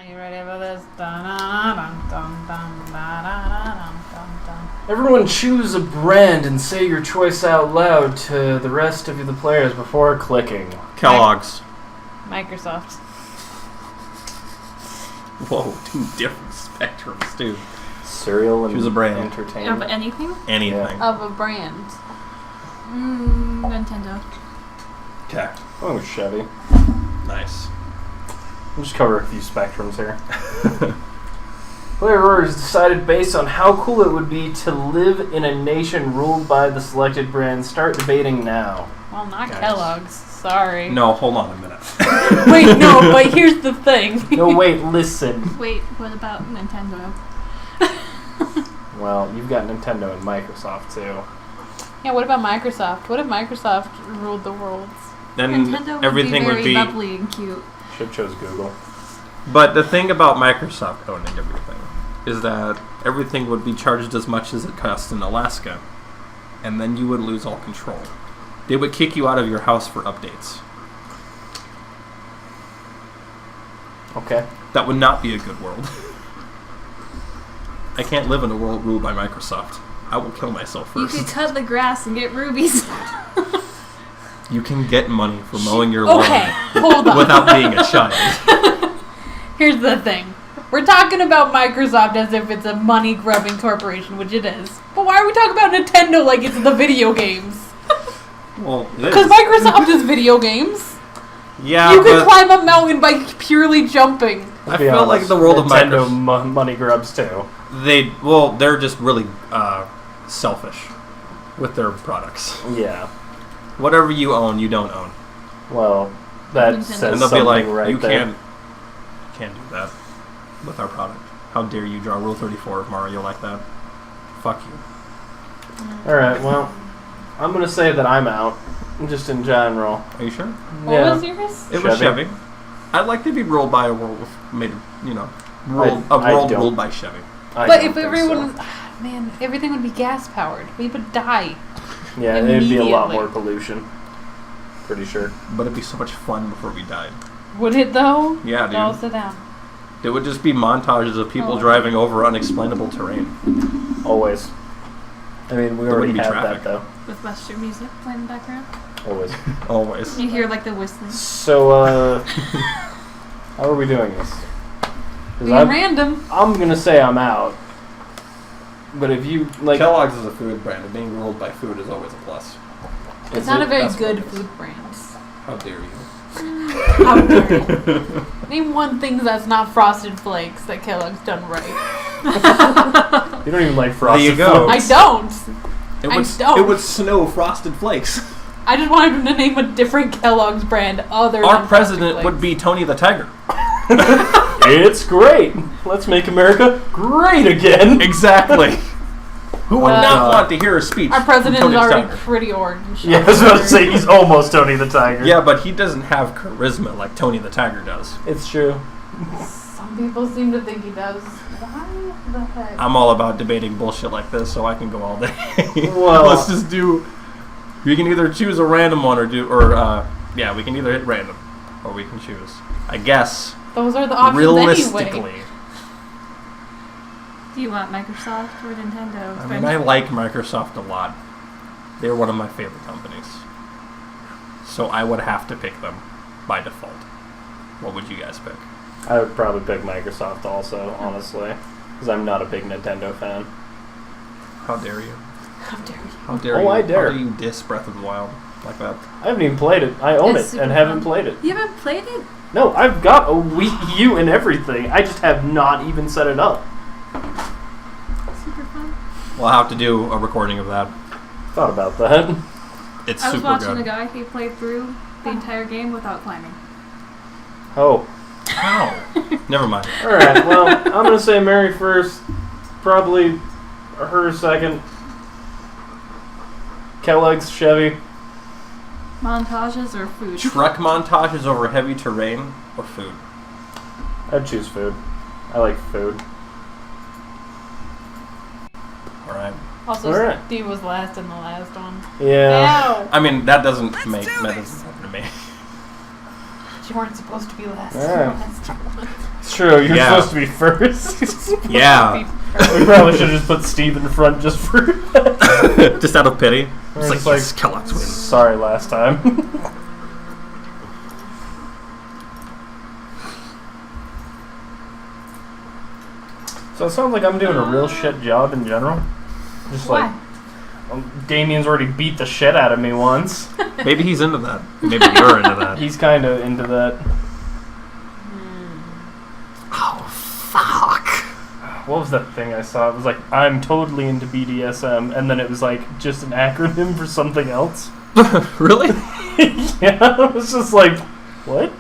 Are you ready for this? Everyone choose a brand and say your choice out loud to the rest of the players before clicking. Kellogg's. Microsoft. Whoa, two different spectrums, dude. Cereal and Choose a brand. entertainment. Of anything? Anything. Of a brand. Nintendo. Okay. Oh, Chevy. Nice. We'll just cover a few spectrums here. Player orders decided based on how cool it would be to live in a nation ruled by the selected brand. Start debating now. Well, not Guys. Kellogg's. Sorry. No, hold on a minute. Wait, no, but here's the thing. No, wait, listen. Wait, what about Nintendo? Well, you've got Nintendo and Microsoft, too. Yeah, what about Microsoft? What if Microsoft ruled the world? Then Nintendo would everything be very would be. lovely and cute. Should chose Google. But the thing about Microsoft owning everything is that everything would be charged as much as it costs in Alaska, and then you would lose all control. They would kick you out of your house for updates. Okay. That would not be a good world. I can't live in a world ruled by Microsoft. I will kill myself You first. could cut the grass and get rubies. You can get money for mowing your lawn Okay, hold on. without being a child. Here's the thing. We're talking about Microsoft as if it's a money-grubbing corporation, which it is. But why are we talking about Nintendo like it's the video games? Well, Because Microsoft is video games. yeah, You can but climb a mountain by purely jumping. I feel like the world of Nintendo Microsoft. money grubs, too. They're just really selfish with their products. Yeah. Whatever you own, you don't own. Well, that Nintendo. says And they'll something be like, right you there. can't do that with our product. How dare you draw Rule 34 of Mario like that? Fuck you. Alright, well, I'm going to say that I'm out. Just in general. Are you sure? What was yours? It was Chevy. Chevy. I'd like to be ruled by a world made, I world don't. ruled by Chevy. I But don't if think everyone so. was... Man, everything would be gas-powered. We would die. Yeah, it'd be a lot immediately. more pollution. Pretty sure. But it'd be so much fun before we died. Would it, though? Yeah, dude. No, sit down. It would just be montages of people Oh. driving over unexplainable terrain. Always. I mean, we There already wouldn't be have traffic. that, though. With Western music playing in the background. Always. Always. You hear like the whistling. So, how are we doing this? 'Cause Being random. I'm going to say I'm out. But if you, like... Kellogg's is a food brand, and being ruled by food is always a plus. It's is not it- a very That's good what it is. food brand. How dare you? How dare you? Name one thing that's not Frosted Flakes that Kellogg's done right. You don't even like Frosted There you go. I Flakes. don't. It don't. would snow Frosted Flakes. I just wanted him to name a different Kellogg's brand other Our than president Frosted would be Tony the Tiger. It's great. Let's make America great again. Exactly. Who would Well, not want to hear a speech Our president from is Tony the already Tiger? pretty orange. Yeah, I was about to say, he's almost Tony the Tiger. Yeah, but he doesn't have charisma like Tony the Tiger does. It's true. Some people seem to think he does. Why the heck? I'm all about debating bullshit like this, so I can go all day. Well- Let's just do. We can either choose a random one yeah, we can either hit random, or we can choose. I guess Those are the options realistically. anyway. Do you want Microsoft or Nintendo? I mean, I like Microsoft a lot. They're one of my favorite companies. So I would have to pick them by default. What would you guys pick? I would probably pick Microsoft also, honestly. Because I'm not a big Nintendo fan. How dare you? How dare you? How dare Oh, you? I dare. How dare you diss Breath of the Wild like that? I haven't even played it. I own It's it super and haven't fun. played it. You haven't played it? No, I've got a Wii U and everything. I just have not even set it up. Super fun. We'll have to do a recording of that. Thought about that. It's I was super watching good. a guy, he played through the entire game without climbing. Oh. How? Never mind. Alright, well, I'm going to say Mary first. Probably her second. Kellogg's, Chevy. Montages or food? Truck montages over heavy terrain or food? I'd choose food. I like food. Alright. Also, Alright. Steve was last in the last one. Yeah. Ow! I mean, that doesn't happen to me. You weren't supposed to be last. Alright. Last one. true. You're Yeah. supposed to be first. Yeah. We probably should have just put Steve in front just for that. Just out of pity. We're It's just like, yes, Kellogg's win. Sorry, last time. So it sounds like I'm doing a real shit job in general. Just Why? Damien's already beat the shit out of me once. Maybe he's into that. Maybe you're into that. He's kind of into that. Oh, fuck. What was that thing I saw? It was like, I'm totally into BDSM, and then it was like just an acronym for something else. Really? Yeah, it was just like, what?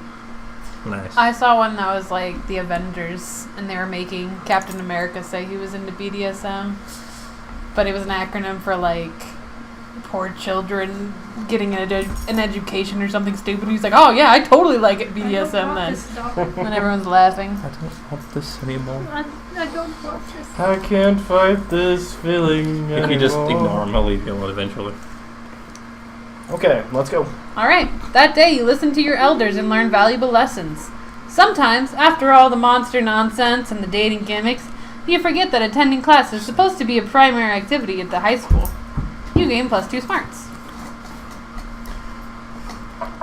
Nice. I saw one that was like the Avengers, and they were making Captain America say he was into BDSM, but it was an acronym for like poor children getting an education or something stupid. He's like, oh yeah, I totally like it BDSM then. And everyone's laughing. I don't want this anymore. I don't want this. I can't fight this feeling If you just anymore. ignore him, he'll leave you alone eventually. Okay, let's go. Alright, that day you listen to your elders and learn valuable lessons. Sometimes, after all the monster nonsense and the dating gimmicks, you forget that attending class is supposed to be a primary activity at the high school. You gain +2 smarts.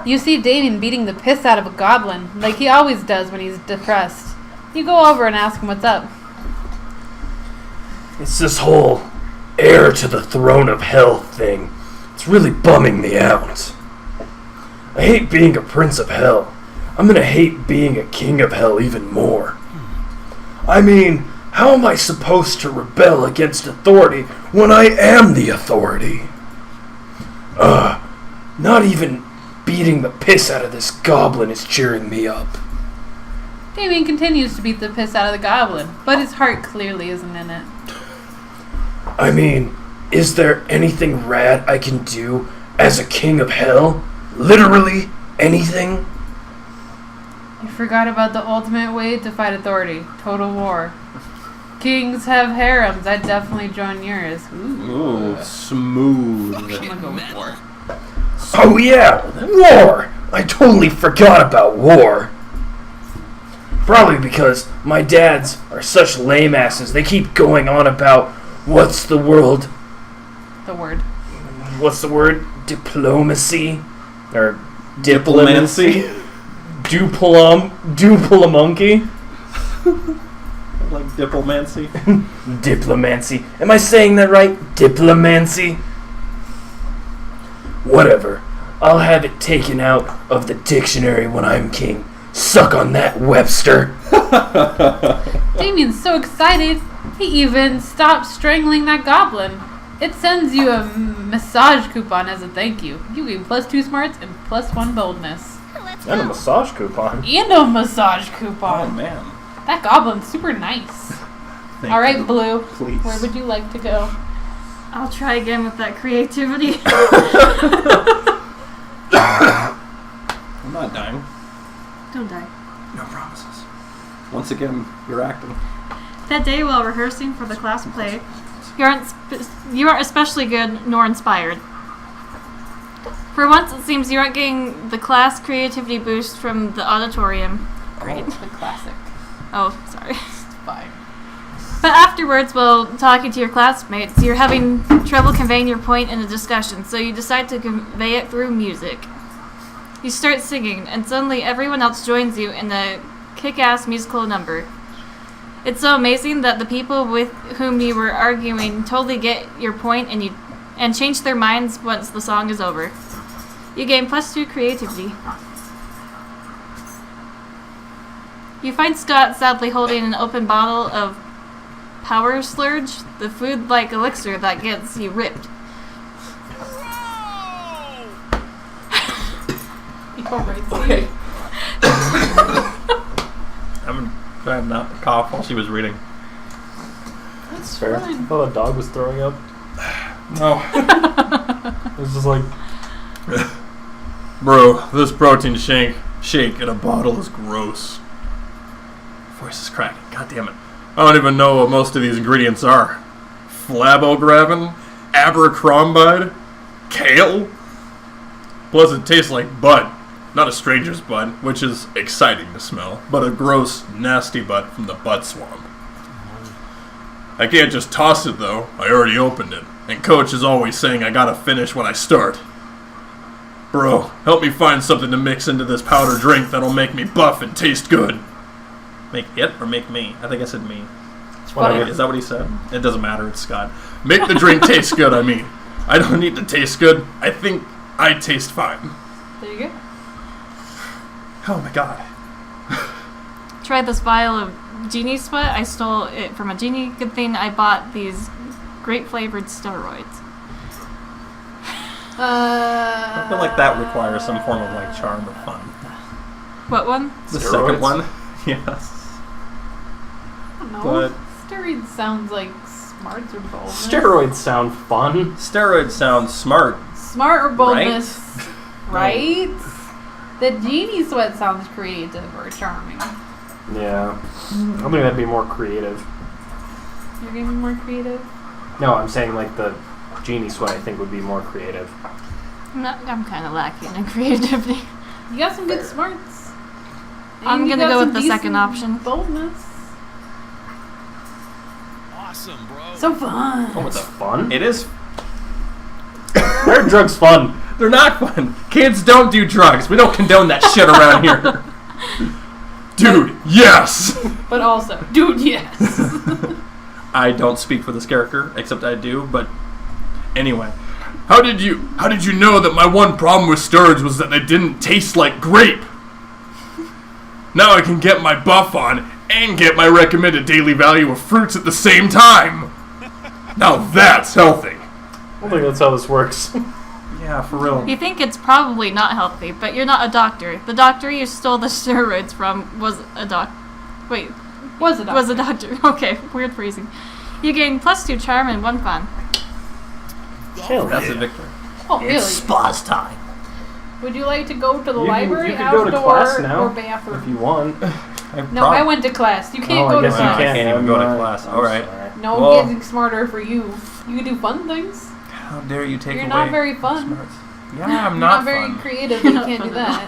You see Damien beating the piss out of a goblin, like he always does when he's depressed. You go over and ask him what's up. It's this whole heir to the throne of hell thing. It's really bumming me out. I hate being a prince of hell. I'm gonna hate being a king of hell even more. I mean, how am I supposed to rebel against authority when I am the authority? Not even beating the piss out of this goblin is cheering me up. Damien continues to beat the piss out of the goblin, but his heart clearly isn't in it. I mean, is there anything rad I can do as a king of hell? Literally anything? You forgot about the ultimate way to fight authority. Total war. Kings have harems. I'd definitely join yours. Ooh. Ooh, smooth. I'm gonna go with war. Oh yeah, war! I totally forgot about war. Probably because my dads are such lame asses. They keep going on about what's the word? Diplomacy? Or diplomacy? Dupla-monkey? Like diplomancy. Diplomancy. Am I saying that right? Diplomancy? Whatever. I'll have it taken out of the dictionary when I'm king. Suck on that, Webster. Damien's so excited, he even stopped strangling that goblin. It sends you a massage coupon as a thank you. You gain +2 smarts and +1 boldness. And a massage coupon. And a massage Oh coupon. man. That goblin's super nice. Thank Alright, you. Blue. Please. Where would you like to go? I'll try again with that creativity. I'm not dying. Don't die. No promises. Once again, you're acting. That day while rehearsing for the class play, you aren't especially good nor inspired. For once, it seems you aren't getting the class creativity boost from the auditorium. Great. The classic. Oh, sorry. Fine. But afterwards, while talking to your classmates, you're having trouble conveying your point in a discussion, so you decide to convey it through music. You start singing, and suddenly everyone else joins you in a kick-ass musical number. It's so amazing that the people with whom you were arguing totally get your point and change their minds once the song is over. You gain +2 creativity. You find Scott sadly holding an open bottle of Power Slurge, the food-like elixir that gets you ripped. Okay. I'm trying not to cough while she was reading. That's fair. I fine. thought a dog was throwing up. No. It was just like, Bro, this protein shake in a bottle is gross. Voice is cracking. God damn it. I don't even know what most of these ingredients are. Flabographin? Abercrombide? Kale? Plus it tastes like Bud. Not a stranger's butt, which is exciting to smell, but a gross, nasty butt from the butt swamp. I can't just toss it, though. I already opened it. And Coach is always saying I gotta finish when I start. Bro, help me find something to mix into this powder drink that'll make me buff and taste good. Make it or make me? I think I said me. Is that what he said? It doesn't matter, it's Scott. Make the drink taste good, I mean. I don't need to taste good. I think I taste fine. There you go. Oh my god. Tried this vial of genie sweat. I stole it from a genie. Good thing I bought these grape flavored steroids. I feel like that requires some form of like charm or fun. What one? The Steroids? second one? Yes. I don't know. But Steroids sounds like smarts or boldness. Steroids sound fun. steroids sound smart. Smart or boldness, right? The genie sweat sounds creative or charming. Yeah. I think that'd be more creative. You're gonna be more creative? No, I'm saying like the genie sweat I think would be more creative. I'm kind of lacking in creativity. You got some good smarts. I'm And you gonna got go some with the second decent option. Boldness. Awesome, bro. So fun. Oh, it's fun? It is. Why are drugs fun? They're not fun. Kids don't do drugs. We don't condone that shit around here. Dude, yes! But also, dude, yes. I don't speak for this character, except I do, but anyway. How did you know that my one problem with steroids was that they didn't taste like grape? Now I can get my buff on and get my recommended daily value of fruits at the same time. Now that's healthy. I don't think that's how this works. Yeah, for real. You think it's probably not healthy, but you're not a doctor. The doctor you stole the steroids from was a Wait, Was it? was a doctor. Okay, weird phrasing. You gain +2 charm and 1 fun. Hell That's yeah. a victory. Oh, really? Spas time. Would you like to go to the You library, can go to outdoor, class now, or bathroom? if you want. No, I went to class. You can't Oh, go I to guess class. you I can't even go to class. I'm Alright. sorry. No Well- getting smarter for you. You can do fun things. How dare you take You're away not very fun. smarts. Yeah, I'm You're not, very fun. creative. You can't do that.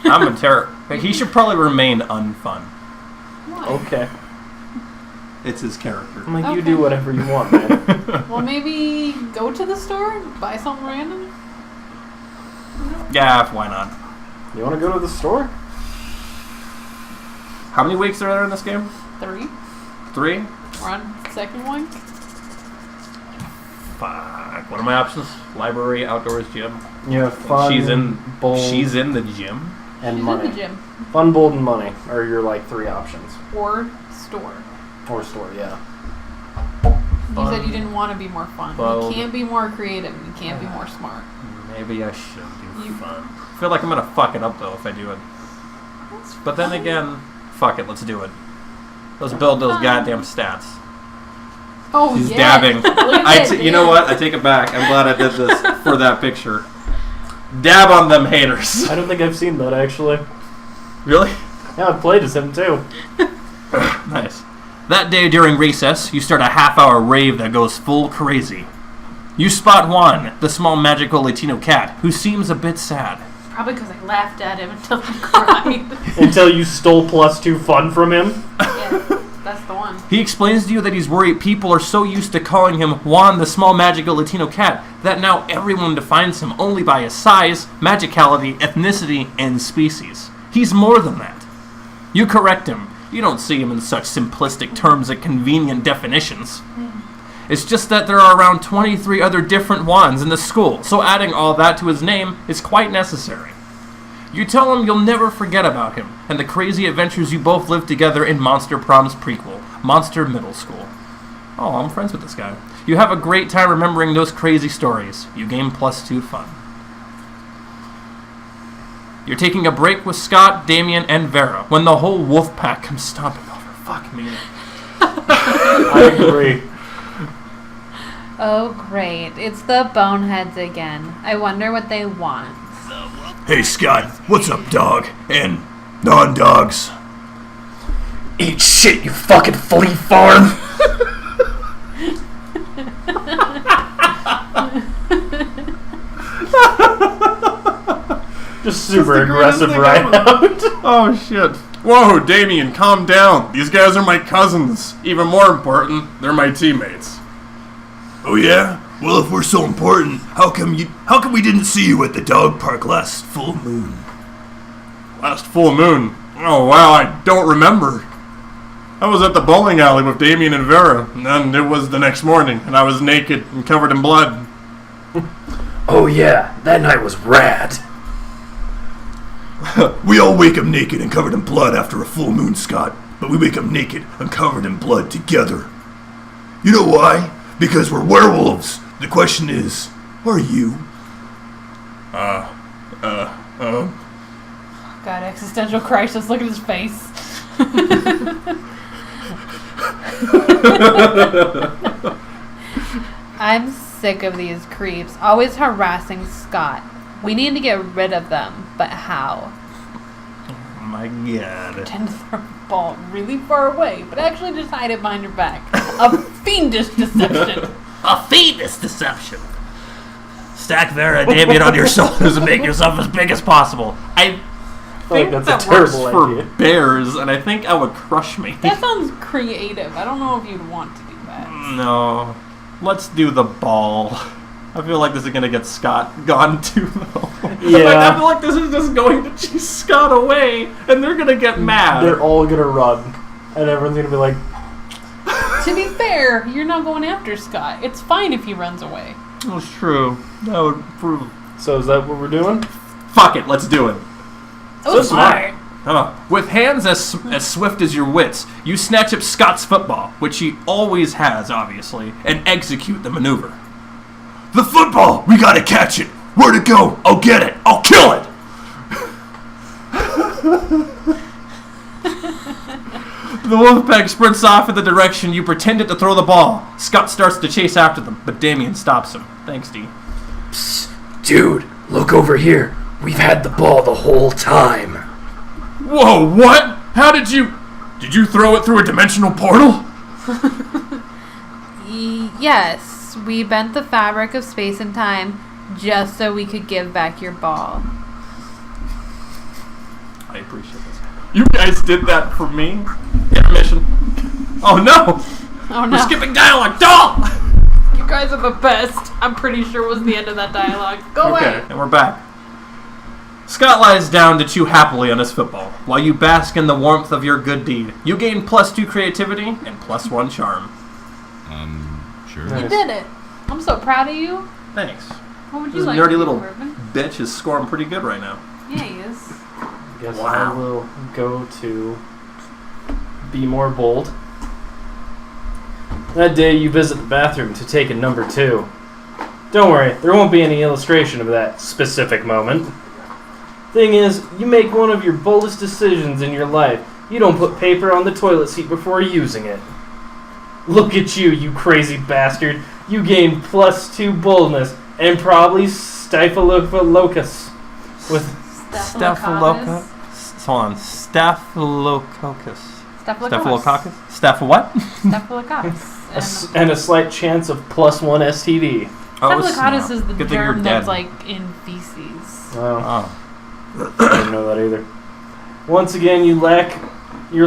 I'm a terror. He should probably remain unfun. Why? Okay. It's his character. I'm like, you Okay. do whatever you want, man. Well, maybe go to the store, buy something random. Yeah, why not? You want to go to the store? How many weeks are there in this game? 3. 3? We're on second one. Fuck. What are my options? Library, outdoors, gym. You have fun. She's in. bold, She's in the gym. and She's money. in the gym Fun, bold, and money are your like 3 options. or store. Or store, yeah. You said you didn't want to be more fun. Bold. You can't be more creative. You can't be more smart. Maybe I should do You- fun. I feel like I'm gonna fuck it up though if I do it. That's But then fine. again, fuck it. Let's do it. Let's build those goddamn stats. Oh He's yeah. dabbing. Look at that You know dab. what? I take it back. I'm glad I did this for that picture. Dab on them haters. I don't think I've seen that actually. Really? Yeah, I've played as him too. Nice. That day during recess, you start a half-hour rave that goes full crazy. You spot Juan, the small magical Latino cat, who seems a bit sad. Probably because I laughed at him until he cried. Until you stole +2 fun from him. Yeah, that's the one. He explains to you that he's worried people are so used to calling him Juan, the small magical Latino cat, that now everyone defines him only by his size, magicality, ethnicity, and species. He's more than that. You correct him. You don't see him in such simplistic terms and convenient definitions. It's just that there are around 23 other different Juans in the school, so adding all that to his name is quite necessary. You tell him you'll never forget about him, and the crazy adventures you both lived together in Monster Prom's prequel, Monster Middle School. Oh, I'm friends with this guy. You have a great time remembering those crazy stories. You gain +2 fun. You're taking a break with Scott, Damien, and Vera when the whole wolf pack comes stomping over. Fuck me. I agree. Oh, great. It's the boneheads again. I wonder what they want. Hey, Scott, what's up, dog? And non-dogs? Eat shit, you fucking flea farm! Just super the greatest aggressive thing right ever. out. Oh shit. Whoa, Damien, calm down. These guys are my cousins. Even more important, they're my teammates. Oh yeah? Well, if we're so important, how come we didn't see you at the dog park last full moon? Last full moon. Oh wow, I don't remember. I was at the bowling alley with Damien and Vera, and then it was the next morning, and I was naked and covered in blood. Oh yeah, that night was rad. We all wake up naked and covered in blood after a full moon, Scott. But we wake up naked and covered in blood together. You know why? Because we're werewolves. The question is, are you? God, existential crisis. Look at his face. I'm sick of these creeps, always harassing Scott. We need to get rid of them, but how? Oh my god. Pretend to throw a ball really far away, but actually just hide it behind your back. A fiendish deception. A fiendish deception. Stack Vera and Damien on your shoulders and make yourself as big as possible. I like think that's that a works terrible for idea. bears, and I think I would crush me. That sounds creative. I don't know if you'd want to do that. No. Let's do the ball. I feel like this is gonna get Scott gone too though. Yeah. I feel like this is just going to chase Scott away, and they're gonna get mad. They're all gonna run, and everyone's gonna be like, To be fair, you're not going after Scott. It's fine if he runs away. That's true. That would prove. so is that what we're doing? Fuck it, let's do it. Oh, smart. With hands as swift as your wits, you snatch up Scott's football, which he always has, obviously, and execute the maneuver. The football! We gotta catch it! Where'd it go? I'll get it! I'll kill it! The wolf pack sprints off in the direction you pretended to throw the ball. Scott starts to chase after them, but Damien stops him. Thanks, D. Psst, dude, look over here. We've had the ball the whole time. Whoa, what? How did you throw it through a dimensional portal? Yes, we bent the fabric of space and time just so we could give back your ball. I appreciate this. You guys did that for me? Intermission. Oh no! Oh no. We're skipping dialogue. Doll! You guys are the best. I'm pretty sure was the end of that dialogue. Go Okay, away. and we're back. Scott lies down to chew happily on his football, while you bask in the warmth of your good deed. You gain +2 creativity and +1 charm. Sure. Nice. You did it. I'm so proud of you. Thanks. What would you This like nerdy to do, little Irvin? bitch is scoring pretty good right now. Yeah, he is. Guess I Wow. will go to be more bold. That day you visit the bathroom to take a number 2. Don't worry, there won't be any illustration of that specific moment. Thing is, you make one of your boldest decisions in your life. You don't put paper on the toilet seat before using it. Look at you, you crazy bastard. You gained +2 boldness and probably Staphylococcus. With Staphylococcus. Hold on. Staphylococcus. Staphylococcus. Staph what? Staphylococcus. and a slight chance of +1 STD. Staphylococcus snap. is the Good thing you're germ dead. that's like in feces. Wow. Oh. I didn't know that either. Once again, your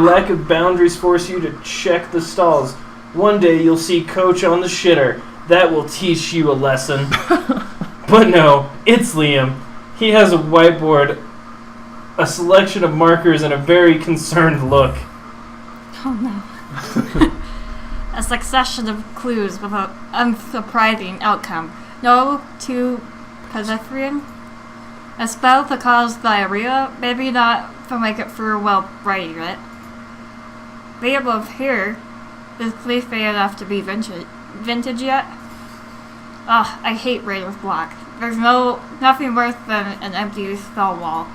lack of boundaries force you to check the stalls. One day you'll see Coach on the shitter. That will teach you a lesson. But no, it's Liam. He has a whiteboard, a selection of markers, and a very concerned look. Oh no. A succession of clues with an unsurprising outcome. No to pedestrian. A spell to cause diarrhea, maybe not to make it through while writing it. The above here is cliche enough to be vintage yet. Ugh, I hate writer's block. There's nothing worse than an empty spell wall.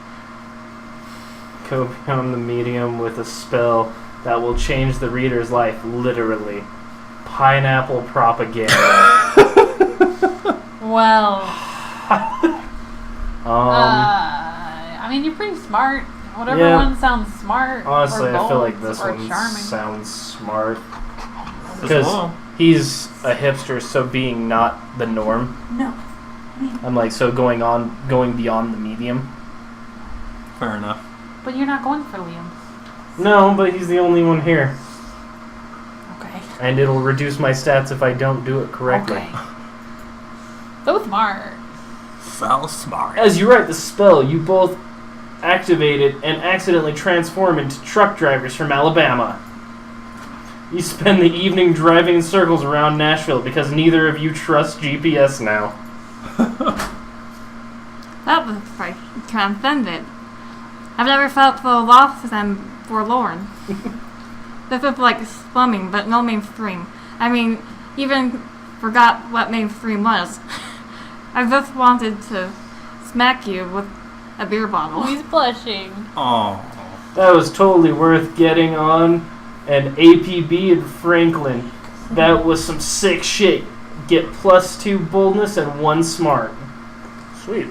Go beyond the medium with a spell that will change the reader's life, literally. Pineapple propaganda. Well, Um, I mean, you're pretty smart. Whatever Yeah. one sounds smart. honestly, or I feel bold like this or one charming. sounds smart. As Because well. he's a hipster, so being not the norm. No. I'm like, so going beyond the medium. Fair enough. But you're not going for Liam. No, but he's the only one here. Okay. And it'll reduce my stats if I don't do it correctly. Okay. So smart. So smart. As you write the spell, you both activate it and accidentally transform into truck drivers from Alabama. You spend the evening driving in circles around Nashville because neither of you trust GPS now. That was quite transcendent. I've never felt so lost and forlorn. This is like slumming, but no mainstream. I mean, even forgot what mainstream was. I just wanted to smack you with a beer bottle. He's blushing. Oh. That was totally worth getting on an APB in Franklin. That was some sick shit. Get +2 boldness and 1 smart. Sweet.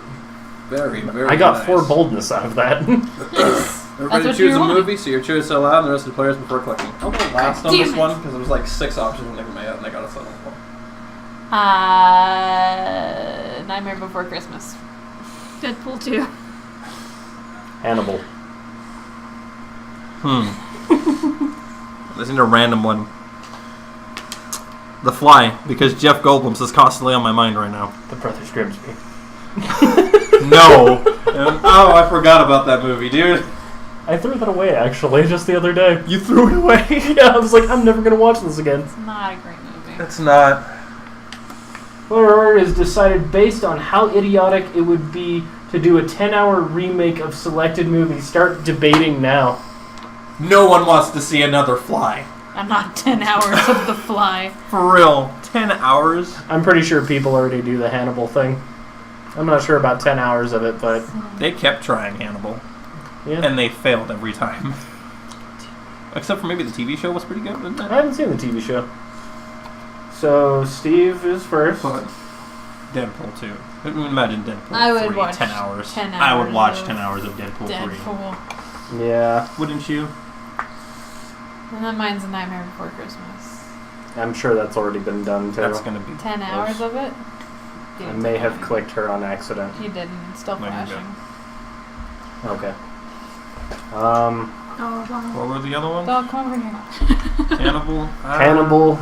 Very, very I got nice. 4 boldness out of that. Everybody what choose you a wanted. movie, so your choice out loud and the rest of the players before clicking. I'll go last on Damn this it. one because there was like 6 options when they made it and I got a 7 one. Nightmare Before Christmas. Deadpool 2. Hannibal. Listen to a random one. The Fly, because Jeff Goldblum's is constantly on my mind right now. The Brothers Grimsby. No. Oh, I forgot about that movie, dude. I threw that away, actually, just the other day. You threw it away? Yeah, I was like, I'm never going to watch this again. It's not a great movie. It's not. Horror is decided based on how idiotic it would be to do a 10-hour remake of selected movies. Start debating now. No one wants to see another Fly. I'm not 10 hours of The Fly. For real. 10 hours? I'm pretty sure people already do the Hannibal thing. I'm not sure about 10 hours of it, but They kept trying Hannibal. yeah. And they failed every time. Except for maybe the TV show was pretty good, didn't it? I haven't seen the TV show. So, Steve is first. But Deadpool 2. Imagine Deadpool I would 3, watch 10 hours. 10 I would hours watch of 10 hours of Deadpool 3. Deadpool. Yeah, Wouldn't you? And then mine's A Nightmare Before Christmas. I'm sure that's already been done, too. That's gonna be 10 hours of it? I may have clicked her on accident. You didn't. It's still No, you flashing. Okay. Oh, wow. What were the other ones? Dog, come over here. Hannibal. Hannibal,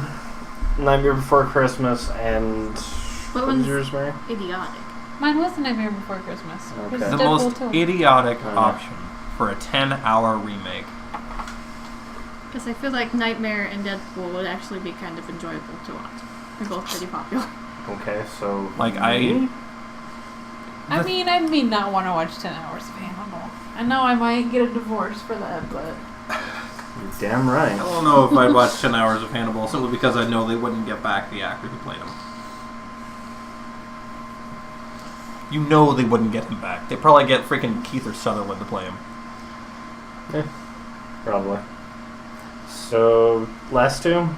Nightmare Before Christmas, and... What What was one's yours, Mary? idiotic? Mine was The Nightmare Before Christmas. It was Okay. The Deadpool most too. idiotic Oh, yeah. option for a 10-hour remake. Because I feel like Nightmare and Deadpool would actually be kind of enjoyable to watch. They're both pretty popular. Okay, so... Like, me? I mean, I may not want to watch 10 hours of Hannibal. I know I might get a divorce for that, but... You're damn right. I don't know if I'd watch 10 hours of Hannibal simply because I know they wouldn't get back the actor who played him. You know they wouldn't get him back. They'd probably get freaking Keith or Sutherland to play him. Probably. So, last two?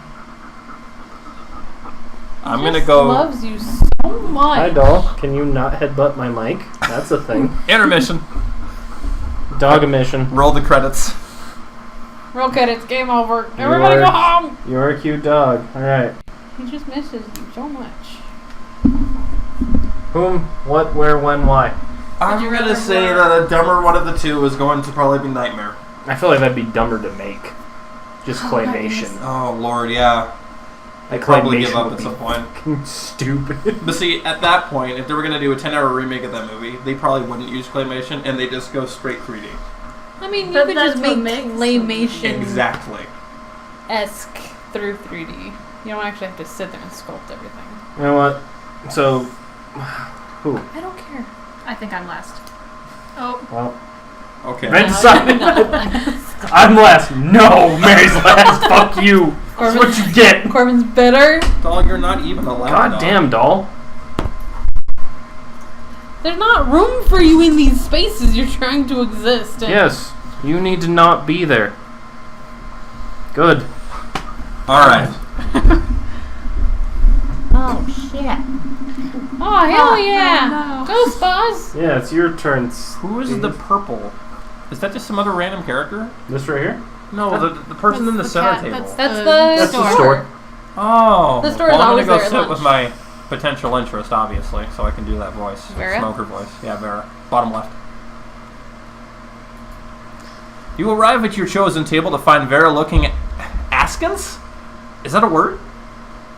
I'm He gonna just go loves you so much. Hi, doll. Can you not headbutt my mic? That's a thing. intermission. Dog emission. Roll the credits. Real good, it's game over. You Everybody are- go home! You're a cute dog. Alright. He just misses you so much. Whom, what, where, when, why? I'm you gonna rather say wear- that a dumber one of the two is going to probably be Nightmare. I feel like that'd be dumber to make. Just Oh, my claymation. Oh lord, yeah. Like Probably give claymation up would at be some point. fucking stupid. But see, at that point, if they were gonna do a 10-hour remake of that movie, they probably wouldn't use claymation and they just go straight 3D. I mean, you But could that's just what make makes claymation Exactly. esque through 3D. You don't actually have to sit there and sculpt everything. You know what? So, who? I don't care. I think I'm last. Oh, Well, Okay. Red Now Sun. you're not last. I'm last. No, Mary's last. Fuck you. That's what you get. Corbin's bitter. Doll, you're not even allowed. God dog. damn, doll. There's not room for you in these spaces you're trying to exist in. Yes, you need to not be there. Good. Alright. oh shit! Oh, hell yeah! no. Go, Spaz! Yeah, it's your turn. Who is the purple? Is that just some other random character? This right here? No, the person in the That's center cat- table. that's That's the the That's store. the store. Oh. The store is well, I'm always gonna go there at sit lunch. with my potential interest, obviously, so I can do that voice. Vera? Smoker voice. Yeah, Vera. Bottom left. You arrive at your chosen table to find Vera looking askance? Is that a word?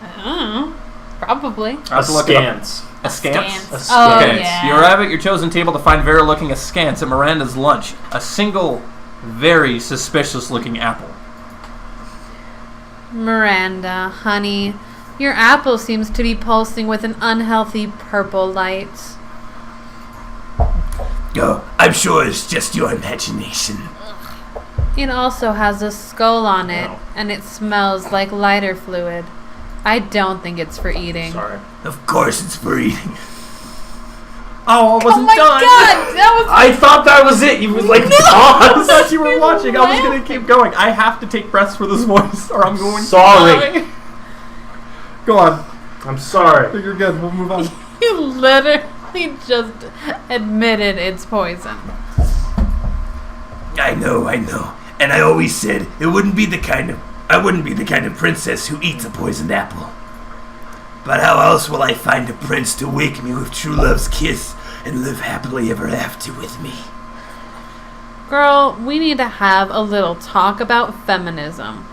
I don't know. Probably. I have to look it up. Askance. Askance? Oh, Okay. yeah. You arrive at your chosen table to find Vera looking askance at Miranda's lunch. A single, very suspicious-looking apple. Miranda, honey, your apple seems to be pulsing with an unhealthy purple light. Oh, I'm sure it's just your imagination. It also has a skull on it, No. and it smells like lighter fluid. I don't think it's for eating. Sorry. Of course it's for eating. Oh, I wasn't Oh my done! god! That was I thought that was it. You was like, I pause. thought you were watching. I was going to keep going. I have to take breaths for this voice, or I'm going Sorry. to die. Go on. I'm sorry. You're good. We'll move on. You literally just admitted it's poison. I know. And I always said I wouldn't be the kind of princess who eats a poisoned apple. But how else will I find a prince to wake me with true love's kiss and live happily ever after with me? Girl, we need to have a little talk about feminism.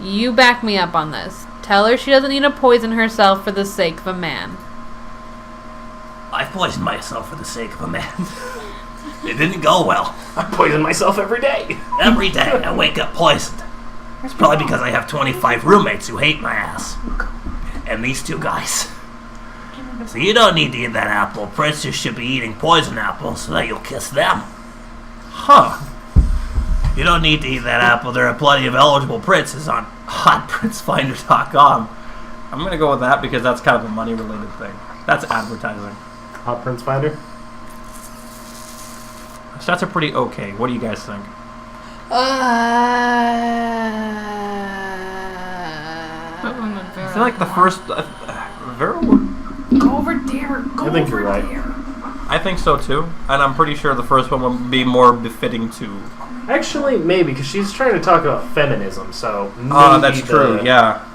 You back me up on this. Tell her she doesn't need to poison herself for the sake of a man. I've poisoned myself for the sake of a man. It didn't go well. I poison myself every day. Every day I wake up poisoned. It's probably because I have 25 roommates who hate my ass. And these two guys. So you don't need to eat that apple. Princes should be eating poison apples so that you'll kiss them. Huh. You don't need to eat that apple. There are plenty of eligible princes on hotprincefinder.com. I'm going to go with that because that's kind of a money-related thing. That's advertising. Hot Prince Finder. Stats are pretty okay. What do you guys think? I feel like the first... Vera would... Go over there. Go I think over you're right. there. I think so too. And I'm pretty sure the first one would be more befitting to... Actually, maybe, because she's trying to talk about feminism, so maybe that's true, yeah.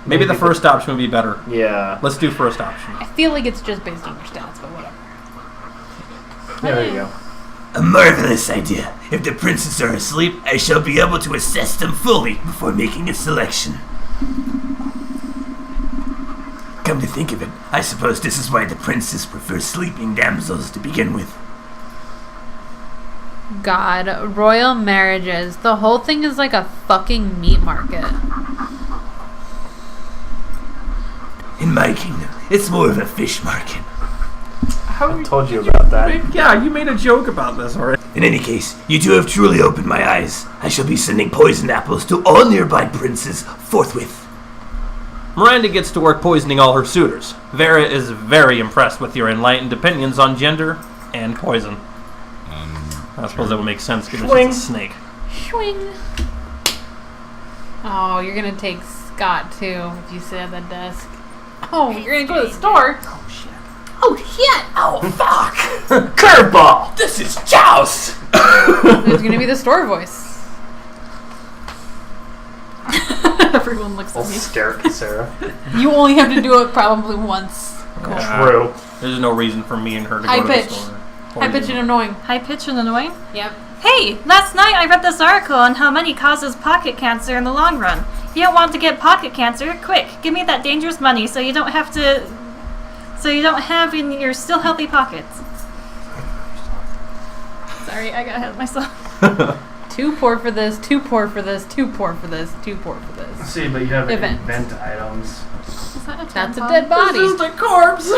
Maybe the first option would be better. Yeah. Let's do first option. I feel like it's just based on your stats, but whatever. Yeah, there you go. A marvelous idea. If the princes are asleep, I shall be able to assess them fully before making a selection. Come to think of it, I suppose this is why the princes prefer sleeping damsels to begin with. God, royal marriages. The whole thing is like a fucking meat market. In my kingdom, it's more of a fish market. I told you about that. Yeah, you made a joke about this already. In any case, you two have truly opened my eyes. I shall be sending poisoned apples to all nearby princes forthwith. Miranda gets to work poisoning all her suitors. Vera is very impressed with your enlightened opinions on gender and poison. I suppose that would make sense given she's a snake. Swing. Oh, you're gonna take Scott too if you sit at the desk. Oh, you're gonna go to the store. Oh, shit. Oh shit! Oh, fuck! Curveball! This is Joust! There's gonna be the store voice. Everyone looks I'll at me. stare at Casara. You only have to do it probably once. True. There's no reason for me and her to High go to pitch. the store. High pitch and annoying. High pitch and annoying. Yep. Hey, last night I read this article on how money causes pocket cancer in the long run. If you don't want to get pocket cancer, quick, give me that dangerous money so you don't have in your still healthy pockets. Sorry, I got ahead of myself. Too poor for this, too poor for this, too poor for this, too poor for this. See, but you have Event. event items. Is that a That's a tampon? dead body. This is the corpse!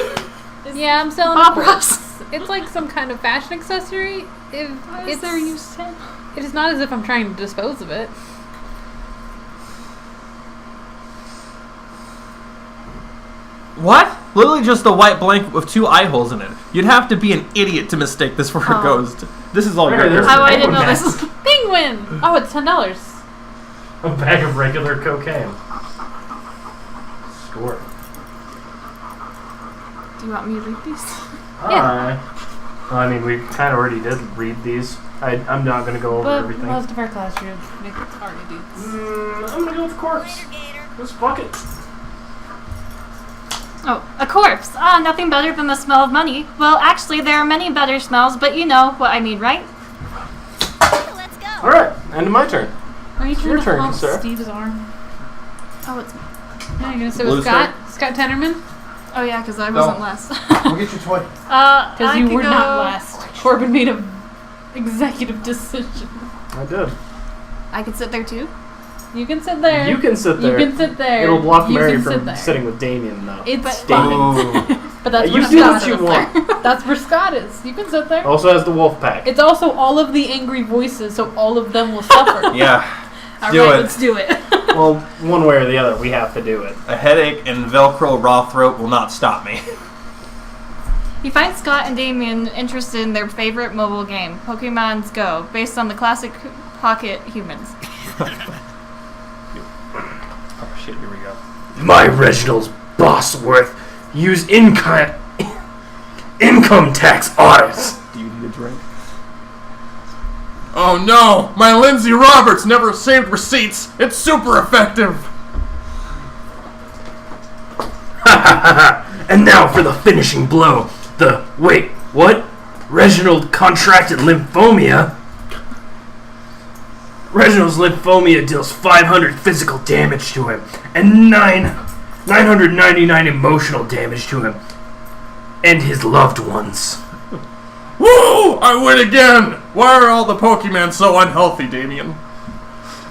Yeah, I'm selling Bob a Ross. corpse. It's like some kind of fashion accessory. What is there you said? It is not as if I'm trying to dispose of it. What? Literally just a white blanket with 2 eye holes in it. You'd have to be an idiot to mistake this for a Oh. ghost. This is all Hey, your there's fault. Oh, I didn't know this. Penguin! Oh, it's $10. A bag of regular cocaine. Score. Do you want me to read these? Hi. Well, I mean, we kind of already did read these. I'm not going to go over But everything. most of our classroom make already do. I'm going to go with corpse. Just fuck it. Oh, a corpse. Ah, nothing better than the smell of money. Well, actually, there are many better smells, but you know what I mean, right? All Alright, end of my turn. Are you It's trying your to turn, hump Casara. Steve's arm? Oh, it's. No, you're gonna sit Blue with Scott? Scott Tennerman? Oh yeah, because I wasn't last. We'll get your toy. Because you were not last. Corbin made a executive decision. I did. I could sit there too. You can sit there. You can sit there. You can sit there. It'll block You Mary can sit from there. sitting with Damien, though. It's Damien. fine. But that's You where do Scott what you is. want. That's where Scott is. You can sit there. Also has the wolf pack. It's also all of the angry voices, so all of them will suffer. Yeah. All Do right, it. let's do it. Well, one way or the other, we have to do it. A headache and Velcro raw throat will not stop me. You find Scott and Damien interested in their favorite mobile game, Pokemon's Go, based on the classic Pocket Humans. Oh shit, here we go. My Reginald's Bossworth use income tax audits. Do you need a drink? Oh no! My Lindsay Roberts never saved receipts! It's super effective! And now for the finishing blow. Wait, what? Reginald contracted lymphomia? Reginald's lymphomia deals 500 physical damage to him, and 999 emotional damage to him, and his loved ones. Woo! I win again! Why are all the Pokemon so unhealthy, Damien?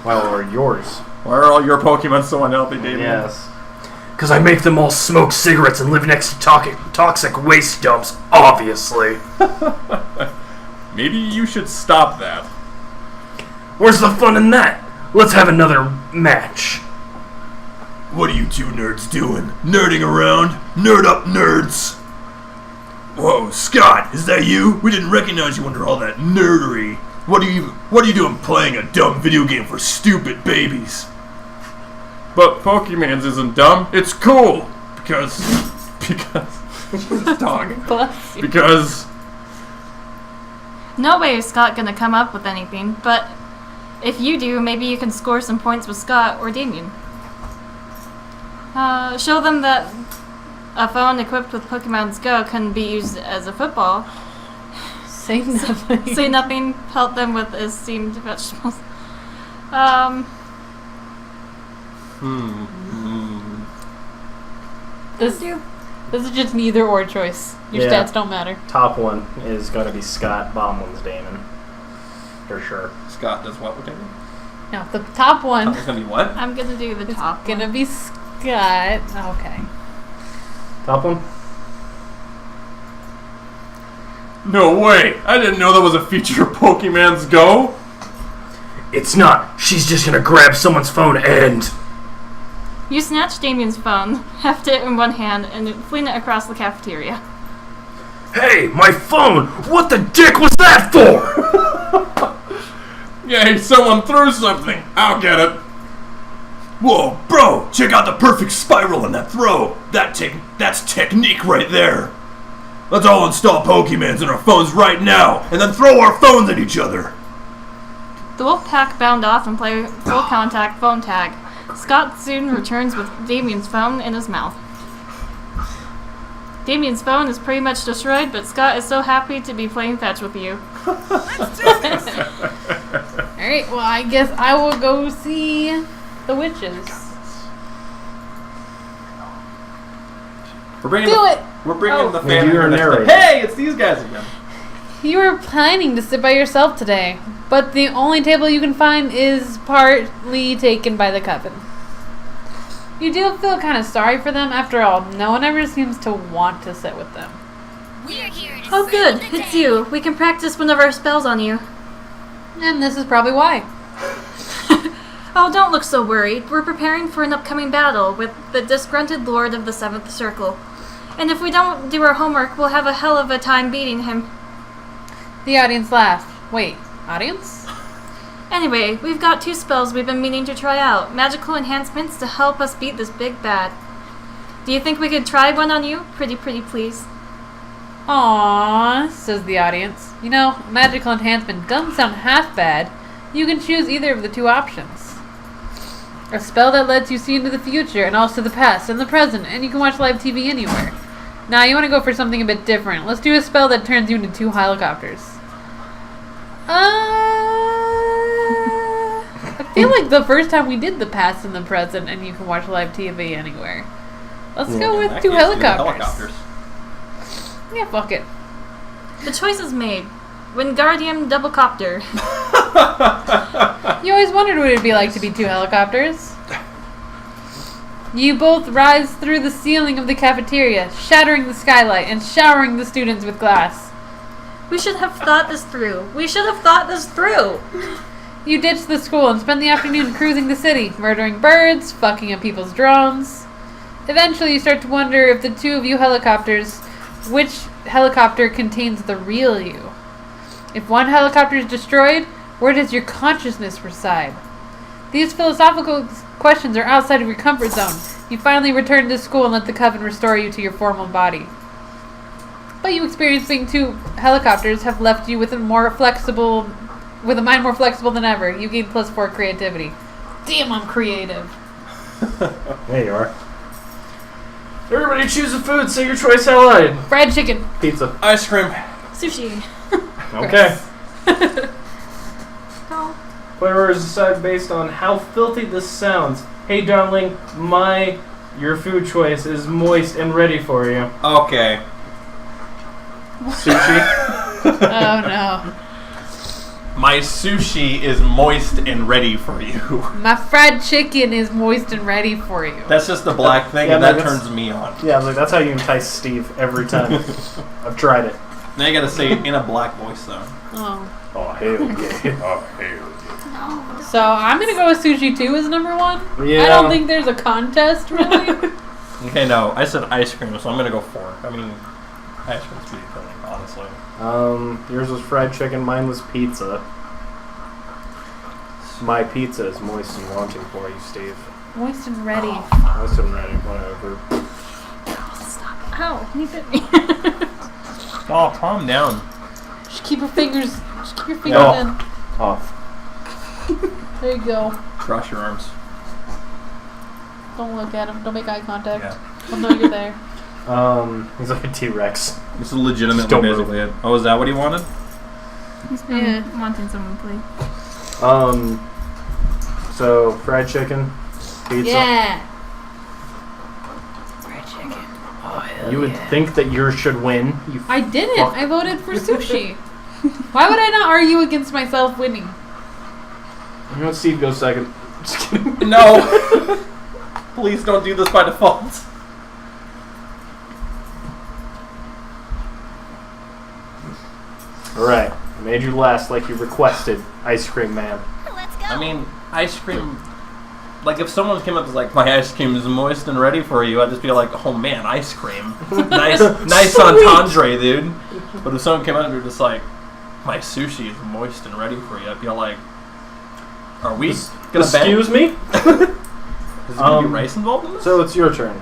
Well, or yours. Why are all your Pokemon so unhealthy, Damien? Yes. Because I make them all smoke cigarettes and live next to toxic waste dumps, obviously. Maybe you should stop that. Where's the fun in that? Let's have another match. What are you two nerds doing? Nerding around? Nerd up, nerds! Whoa, Scott, is that you? We didn't recognize you under all that nerdery. What are you doing playing a dumb video game for stupid babies? But Pokemons isn't dumb, it's cool! Because... dog. Bless you. Because... No way is Scott gonna come up with anything, but if you do, maybe you can score some points with Scott or Damien. Show them that a phone equipped with Pokemon's Go can be used as a football. Say nothing. Say nothing, help them with esteemed vegetables. This is just an either or choice. Your Yeah. stats don't matter. Top one is going to be Scott. Bottom one's Damon. For sure. Scott does what with Damien? No, the top one It's gonna be what? I'm gonna do the top gonna one. be Scott. Okay. Top one? No way! I didn't know that was a feature of Pokemon's Go! It's not. She's just gonna grab someone's phone and... You snatch Damien's phone, heft it in one hand, and fling it across the cafeteria. Hey, my phone! What the dick was that for? Yay, someone threw something! I'll get it! Whoa, bro, check out the perfect spiral in that throw. That's technique right there. Let's all install Pokemons in our phones right now, and then throw our phones at each other. The wolf pack bound off and play full contact phone tag. Scott soon returns with Damien's phone in his mouth. Damien's phone is pretty much destroyed, but Scott is so happy to be playing fetch with you. Alright, well, I guess I will go see the witches. We're bringing Do it! We're bringing the Maybe family. you're a next narrator. time. Hey, it's these guys again. You were planning to sit by yourself today, but the only table you can find is partly taken by the coven. You do feel kind of sorry for them. After all, no one ever seems to want to sit with them. Oh good, it's you. We can practice one of our spells on you. And this is probably why. Oh, don't look so worried. We're preparing for an upcoming battle with the disgruntled Lord of the Seventh Circle. And if we don't do our homework, we'll have a hell of a time beating him. The audience laughed. Wait, audience? Anyway, we've got 2 spells we've been meaning to try out. Magical enhancements to help us beat this big bad. Do you think we could try one on you? Pretty please. Aww, says the audience. You know, magical enhancement doesn't sound half bad. You can choose either of the 2 options. A spell that lets you see into the future and also the past and the present, and you can watch live TV anywhere. Now, you want to go for something a bit different. Let's do a spell that turns you into 2 helicopters. I feel like the first time we did the past and the present, and you can watch live TV anywhere. Let's go with In two that case, do the helicopters. Yeah, fuck it. The choice is made. Wingardium Doublecopter. You always wondered what it'd be like to be two helicopters. You both rise through the ceiling of the cafeteria, shattering the skylight and showering the students with glass. We should have thought this through. We should have thought this through. You ditch the school and spend the afternoon cruising the city, murdering birds, fucking up people's drones. Eventually, you start to wonder if the two of you helicopters, which helicopter contains the real you? If one helicopter is destroyed, where does your consciousness reside? These philosophical questions are outside of your comfort zone. You finally return to school and let the coven restore you to your formal body. But you experience being two helicopters have left you with a mind more flexible than ever. You gain +4 creativity. Damn, I'm creative. There you are. Everybody choose a food. Say your choice out loud. Fried chicken. Pizza. Ice cream. Sushi. Okay. Oh. Flavor is decided based on how filthy this sounds. Hey, darling, your food choice is moist and ready for you. Okay. Sushi. Oh no. My sushi is moist and ready for you. My fried chicken is moist and ready for you. That's just the black thing, Yeah, and no, that that's- turns me on. Yeah, like that's how you entice Steve every time. I've tried it. Now you gotta say it in a black voice, though. Oh. Oh hell yeah! Oh, hell. So I'm gonna go with sushi too as number one. Yeah. I don't think there's a contest really. Okay, no, I said ice cream, so I'm gonna go 4. I mean, ice cream's pretty filling, honestly. Yours was fried chicken. Mine was pizza. My pizza is moist and wanting for you, Steve. Moist and ready. Moist and ready, whatever. Ow, he bit me. Oh, calm down. Just keep your fingers No. in. Off. There you go. Cross your arms. Don't look at him. Don't make eye contact. Yeah. I'll know you're there. He's like a T-Rex. This is legitimately Just don't move. basically it. Oh, is that what he wanted? He's been wanting someone to play. So fried chicken, pizza. Yeah. Fried chicken. Oh, hell You would think that yours should win. You I didn't. Fuck. I voted for sushi. Why would I not argue against myself winning? You know, Steve goes second. Just kidding. No! Please don't do this by default. Alright, I made you last like you requested, Ice Cream Man. I mean, ice cream... Like, if someone came up and was like, my ice cream is moist and ready for you, I'd just be like, oh man, ice cream. nice entendre, dude. But if someone came up and were just like, my sushi is moist and ready for you, I'd be like, are we gonna Excuse me? Is there gonna be rice involved in this? So it's your turn.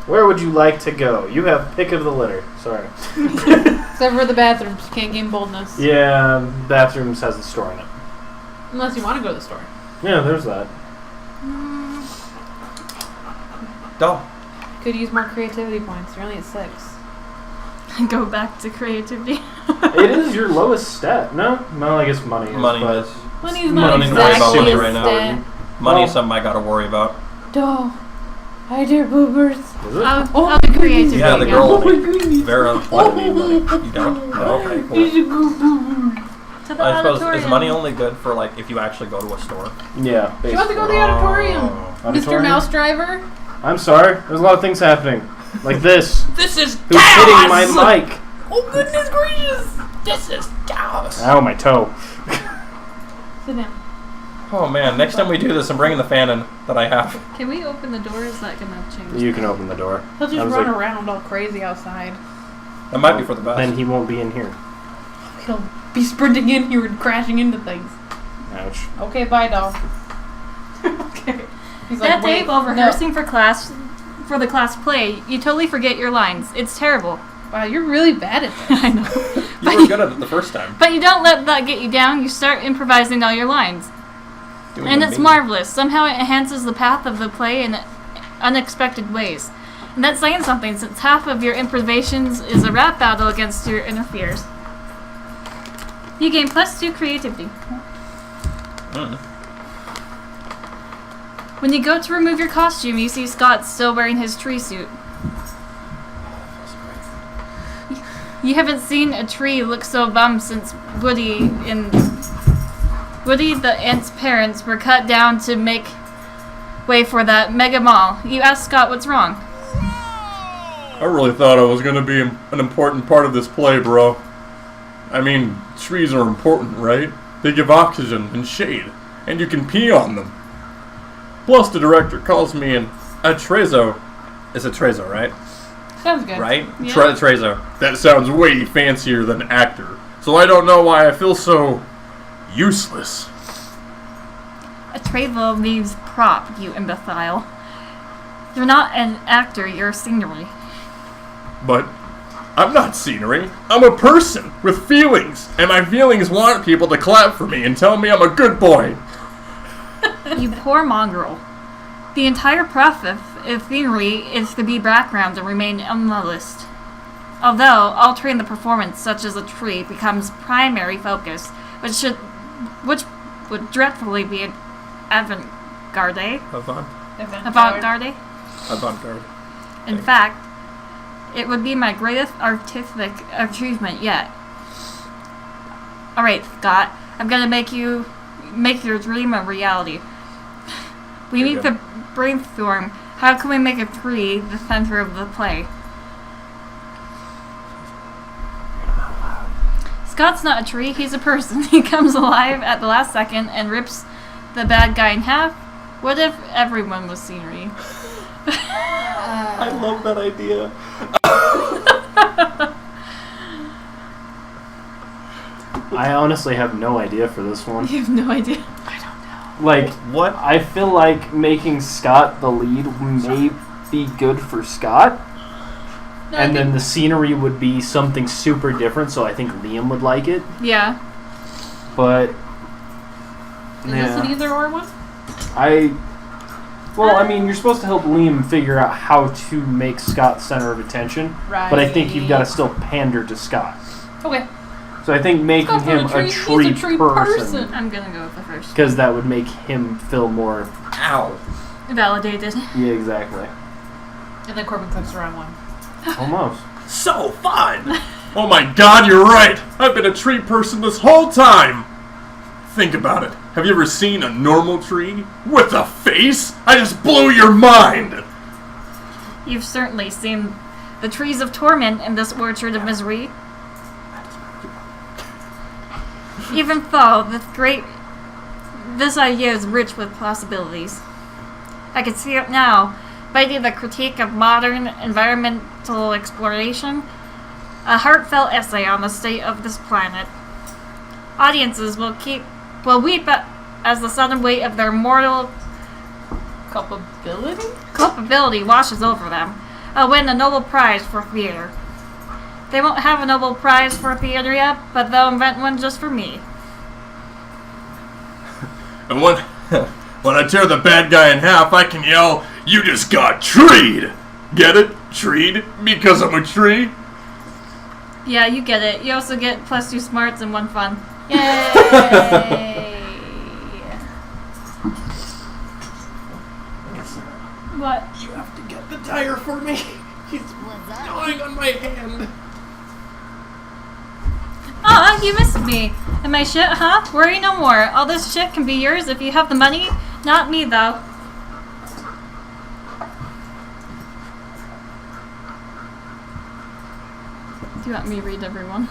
Where would you like to go? You have pick of the litter. Sorry. Except for the bathrooms. Can't gain boldness. Yeah, bathrooms has a store in it. Unless you want to go to the store. Yeah, there's that. Don't. Could use more creativity points. You're only at 6. Go back to creativity. It is your lowest stat. No, I guess money is. Money but is. Money's not Money, worry about exactly money a right now. stat. Money Well- is something I gotta worry about. Duh. Hi there, boobers. Is it? I'll be creative. Yeah, the right girl. Oh my goodness. Vera. I need money. You don't? No, okay, cool. He's a good boober. now. To the I suppose, auditorium. is money only good for, like, if you actually go to a store? Yeah. Do you want to go to basically. the auditorium? Mr. Auditorium? Mouse Driver? I'm sorry. There's a lot of things happening. Like this. This is Who's hitting my mic? Oh, goodness gracious. This is chaos. Ow, my toe. Sit down. Oh man, next time we do this, I'm bringing the fan in that I have. Can we open the door? Is that gonna change? You can open the door. He'll I just was run like- around all crazy outside. That might be for the best. Then he won't be in here. He'll be sprinting in here and crashing into things. Ouch. Okay, bye, doll. Okay. He's That day wait, while no. rehearsing for the class play, you totally forget your lines. It's terrible. Wow, you're really bad at this. I know. You were good at it the first time. But you don't let that get you down. You start improvising all your lines. Doing And the it's main- marvelous. Somehow it enhances the path of the play in unexpected ways. And that's saying something, since half of your improvisations is a rap battle against your inner fears. You gain +2 creativity. When you go to remove your costume, you see Scott still wearing his tree suit. You haven't seen a tree look so bummed since Woody the ant's parents were cut down to make way for that mega mall. You ask Scott what's wrong. I really thought I was gonna be an important part of this play, bro. I mean, trees are important, right? They give oxygen and shade, and you can pee on them. Plus, the director calls me an atrezo. It's a trezo, right? Sounds good. Right? Yeah. Trezo. That sounds way fancier than actor, so I don't know why I feel so useless. A trevo means prop, you imbecile. You're not an actor, you're scenery. But I'm not scenery. I'm a person with feelings, and my feelings want people to clap for me and tell me I'm a good boy. You poor mongrel. The entire process of scenery is to be background and remain on the list. Although altering the performance, such as a tree, becomes primary focus, which would dreadfully be an avant-garde. Avant-garde. Avant-garde. In fact, it would be my greatest artistic achievement yet. Alright, Scott, I'm gonna make your dream a reality. We need to brainstorm. How can we make a tree the center of the play? Scott's not a tree, he's a person. He comes alive at the last second and rips the bad guy in half. What if everyone was scenery? I love that idea. I honestly have no idea for this one. You have no idea. Like, What? I feel like making Scott the lead may be good for Scott. No, And then the scenery would be something super different, so I think Liam would like it. Yeah. But, Is this an either or one? Well, I mean, you're supposed to help Liam figure out how to make Scott center of attention. Right. But I think you've got to still pander to Scott. Okay. So I think making Scott's not him a a tree, he's a tree tree person, person. I'm gonna go with the first. because that would make him feel more. Ow. Validated. Yeah, exactly. And then Corbin clicks around one. Almost. So fun! Oh my god, you're right! I've been a tree person this whole time! Think about it. Have you ever seen a normal tree? With a face? I just blew your mind! You've certainly seen the trees of torment in this orchard of misery. Even though this idea is rich with possibilities. I can see it now, biting the critique of modern environmental exploration, a heartfelt essay on the state of this planet. Audiences will weep as the sudden weight of their mortal culpability washes over them. I'll win a Nobel Prize for theater. They won't have a Nobel Prize for theater yet, but they'll invent one just for me. And when I tear the bad guy in half, I can yell, "You just got treed!" Get it? Treed? Because I'm a tree? Yeah, you get it. You also get +2 smarts and 1 fun. Yay! What? You have to get the tire for me. He's gnawing on my hand. Aw, you missed me. And my shit, huh? Worry no more. All this shit can be yours if you have the money. Not me, though. Do you want me to read everyone?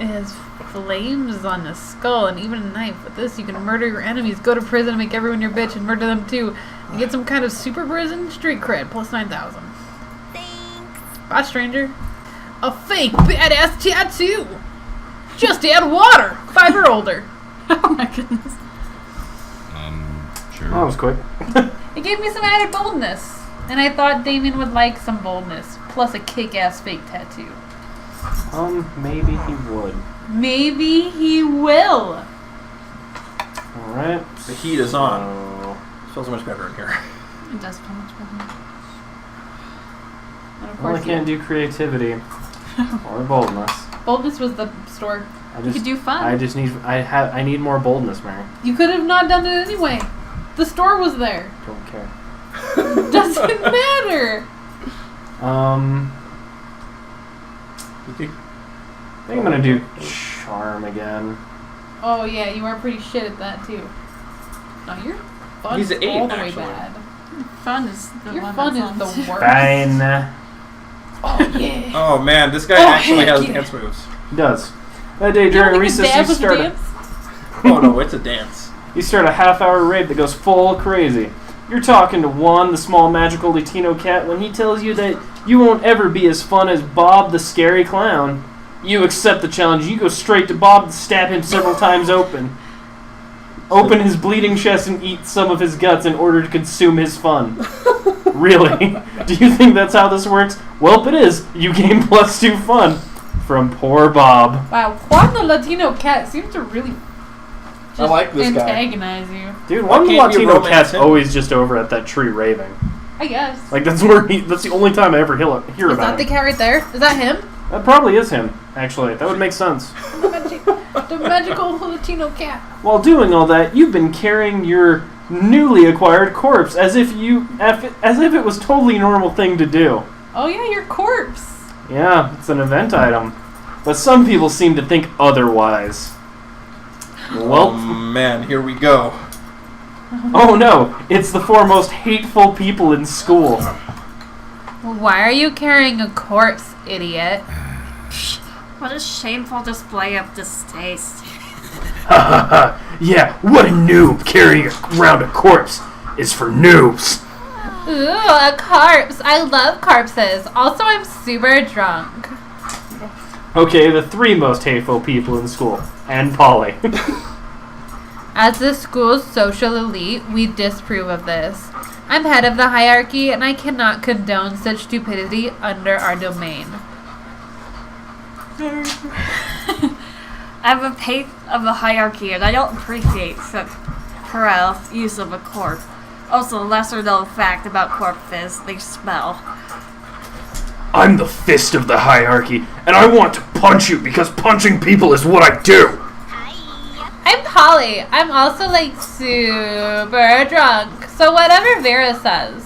It has flames on a skull and even a knife. With this, you can murder your enemies, go to prison, and make everyone your bitch, and murder them too. And get some kind of super prison street cred, plus 9,000. Thanks. Bye, stranger. A fake badass tattoo! Just add water! 5 or older. Oh my goodness. Sure. That was quick. It gave me some added boldness. And I thought Damien would like some boldness, plus a kick-ass fake tattoo. Maybe he would. Maybe he will. Alright. The heat is on. So, It smells so much better in here. It does feel much better. And of well, I course, can't do creativity or boldness. boldness was the store. You could do fun. I need more boldness, Mary. You could have not done it anyway. The store was there. Don't care. Doesn't matter. I think I'm gonna do charm again. Oh yeah, you are pretty shit at that too. No, your fun He's is an 8, all the way actually. bad. Fun is the Your one fun that's is the on. worst. Fine. Oh yeah. Oh man, this guy Oh, actually heck has yeah. dance moves. He does. That day You during don't think his recess, dad you was start dance? Oh no, it's a dance. you start a half-hour raid that goes full crazy. You're talking to Juan, the small magical Latino cat, when he tells you that you won't ever be as fun as Bob the scary clown. You accept the challenge. You go straight to Bob to stab him several times open his bleeding chest and eat some of his guts in order to consume his fun. Really? Do you think that's how this works? Welp, it is. You gain +2 fun from poor Bob. Wow, Juan the Latino cat seems to really just I like this guy. antagonize you. Dude, Why one can't you Latino romance cat's him? always just over at that tree raving. I guess. Like that's the only time I ever hear Is about that the him. cat right there? Is that him? That probably is him, actually. That would make sense. The magical Latino cat. While doing all that, you've been carrying your newly acquired corpse as if it was totally normal thing to do. Oh yeah, your corpse. Yeah, it's an event item. But some people seem to think otherwise. Oh Well, man, here we go. oh no, it's the 4 most hateful people in school. Why are you carrying a corpse, idiot? What a shameful display of distaste. Yeah, what a noob carrying around a corpse is for noobs. Ooh, a corpse. I love corpses. Also, I'm super drunk. Okay, the 3 most hateful people in school. And Polly. As the school's social elite, we disapprove of this. I'm head of the hierarchy, and I cannot condone such stupidity under our domain. I have a faith of a hierarchy, and I don't appreciate such puerile use of a corpse. Also, lesser known fact about corpses, they smell. I'm the fist of the hierarchy, and I want to punch you because punching people is what I do. I'm Polly. I'm also like super drunk. So whatever Vera says.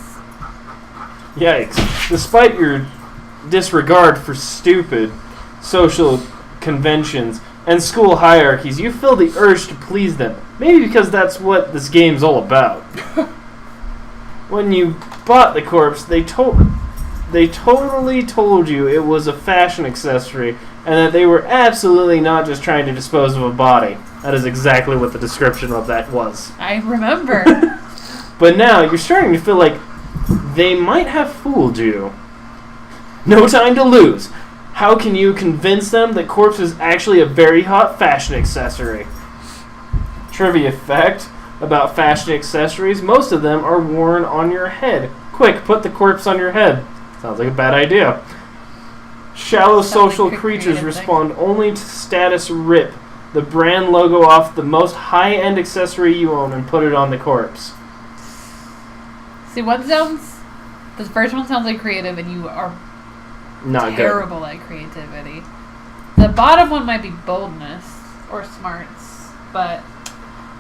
Yikes. Despite your disregard for stupid social conventions and school hierarchies, you feel the urge to please them. Maybe because that's what this game's all about. When you bought the corpse, they totally told you it was a fashion accessory and that they were absolutely not just trying to dispose of a body. That is exactly what the description of that was. I remember. But now you're starting to feel like they might have fooled you. No time to lose. How can you convince them that corpse is actually a very hot fashion accessory? Trivia fact about fashion accessories, most of them are worn on your head. Quick, put the corpse on your head. Sounds like a bad idea. Shallow social like a creatures creative respond only to status rip the brand logo off the most high-end accessory you own and put it on the corpse. See, the first one sounds like creative, and you are Not terrible at creativity. The bottom one might be boldness or smarts, but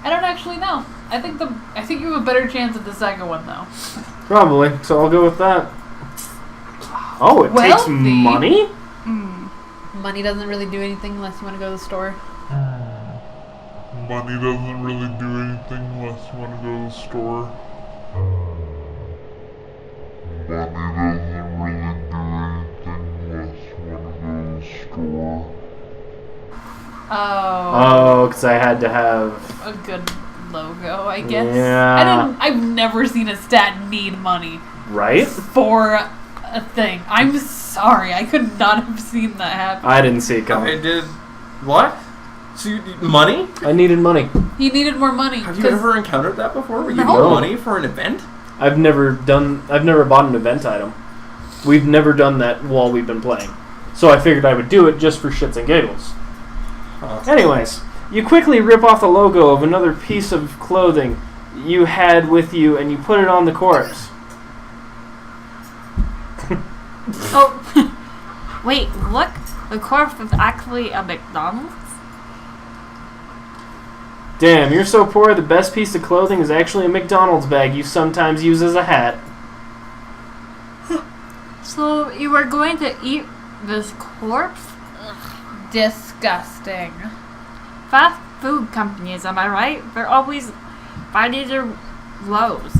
I don't actually know. I think you have a better chance at the second one though. good. Probably, so I'll go with that. Oh, it takes Wealthy. money? Money doesn't really do anything unless you want to go to the store. Money doesn't really do anything unless you want to go to the store. Oh, because I had to have... A good logo, I guess. Yeah. I've never seen a stat need money Right? for a thing. I'm sorry, I could not have seen that happen. I didn't see it I coming. did. What? So you need money? I needed money. He needed more money. Have you 'cause ever encountered that before? Where you No. need money for an event? I've never bought an event item. We've never done that while we've been playing. So I figured I would do it just for shits and giggles. Anyways, you quickly rip off the logo of another piece of clothing you had with you and you put it on the corpse. Oh, wait, look. The corpse is actually a McDonald's? Damn, you're so poor the best piece of clothing is actually a McDonald's bag you sometimes use as a hat. So you are going to eat this corpse? Disgusting. Fast food companies, am I right? They're always finding their lows.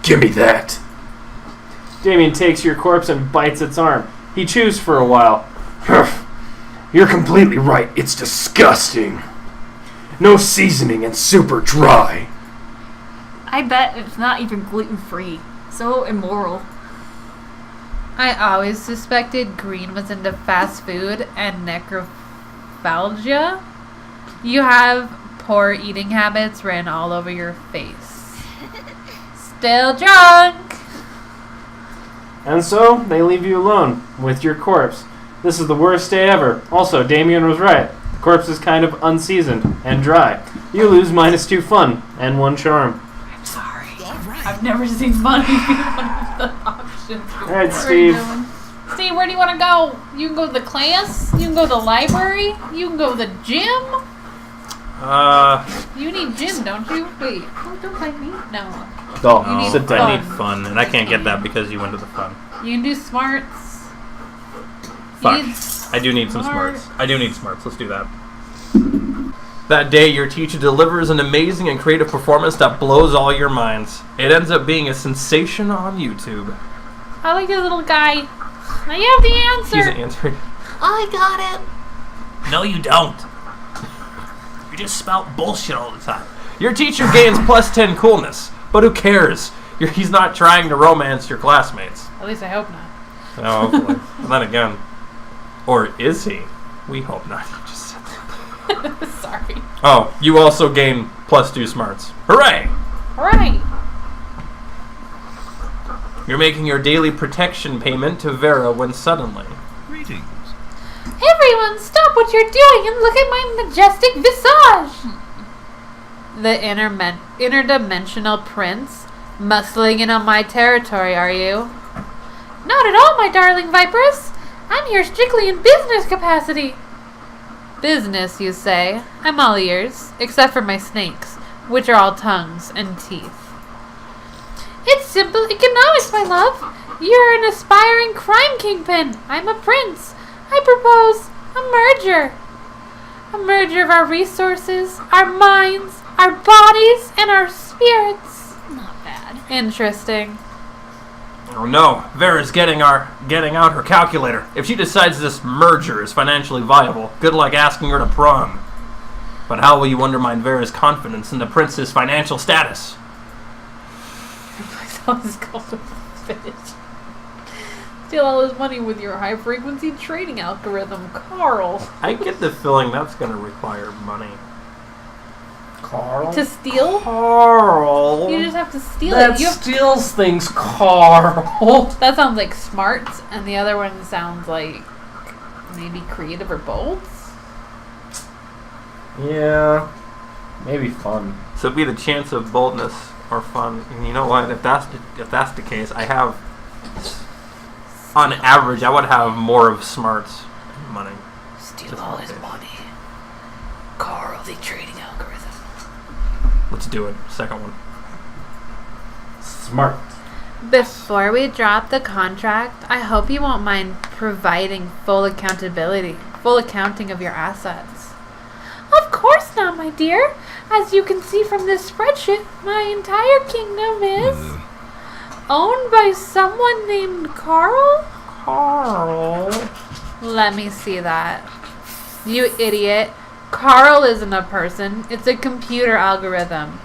Give me that. Damien takes your corpse and bites its arm. He chews for a while. You're completely right. It's disgusting. No seasoning and super dry. I bet it's not even gluten-free. So immoral. I always suspected Green was into fast food and necrophagia. You have poor eating habits written all over your face. Still drunk! And so, they leave you alone with your corpse. This is the worst day ever. Also, Damien was right. The corpse is kind of unseasoned and dry. You lose -2 fun and 1 charm. I'm sorry. I've never seen money be one of the options. Alright, Steve. Steve, where do you want to go? You can go to the class. You can go to the library. You can go to the gym. You need gym, don't you? Wait. Oh, don't fight me. No. Go. You need Sit down. I need fun, and I can't get that because you went to the fun. You can do smarts. Fuck. You need I do need some smarts. I do need smarts. Let's do that. That day, your teacher delivers an amazing and creative performance that blows all your minds. It ends up being a sensation on YouTube. I like this little guy. Now you have the answer. He's answering. I got it. No, you don't. You just spout bullshit all the time. Your teacher gains +10 coolness, but who cares? He's not trying to romance your classmates. At least I hope not. No, hopefully. And then again, or is he? We hope not. You just said that. Sorry. Oh, you also gain +2 smarts. Hooray! Alright. You're making your daily protection payment to Vera when suddenly... Greetings. Everyone, stop what you're doing and look at my majestic visage! The interdimensional prince? Muscling in on my territory, are you? Not at all, my darling vipers. I'm here strictly in business capacity. Business, you say? I'm all ears, except for my snakes, which are all tongues and teeth. It's simple economics, my love. You're an aspiring crime kingpin. I'm a prince. I propose a merger. A merger of our resources, our minds, our bodies, and our spirits. Not bad. Interesting. Oh no, Vera's getting out her calculator. If she decides this merger is financially viable, good luck asking her to prom. But how will you undermine Vera's confidence in the prince's financial status? Steal all his money with your high-frequency trading algorithm, Carl. I get the feeling that's going to require money. Carl? To steal? Carl. You just have to steal That it. steals things, Carl. That sounds like smart, and the other one sounds like maybe creative or bold. Yeah. Maybe fun. So it'd be the chance of boldness or fun. And you know what? If that's the case, I have, on average, I would have more of smarts and money. Steal all his money. Carl, the trading algorithm. Let's do it. Second one. Smart. Before we drop the contract, I hope you won't mind providing full accounting of your assets. Of course not, my dear. As you can see from this spreadsheet, my entire kingdom is owned by someone named Carl? Carl. Let me see that. You idiot. Carl isn't a person. It's a computer algorithm.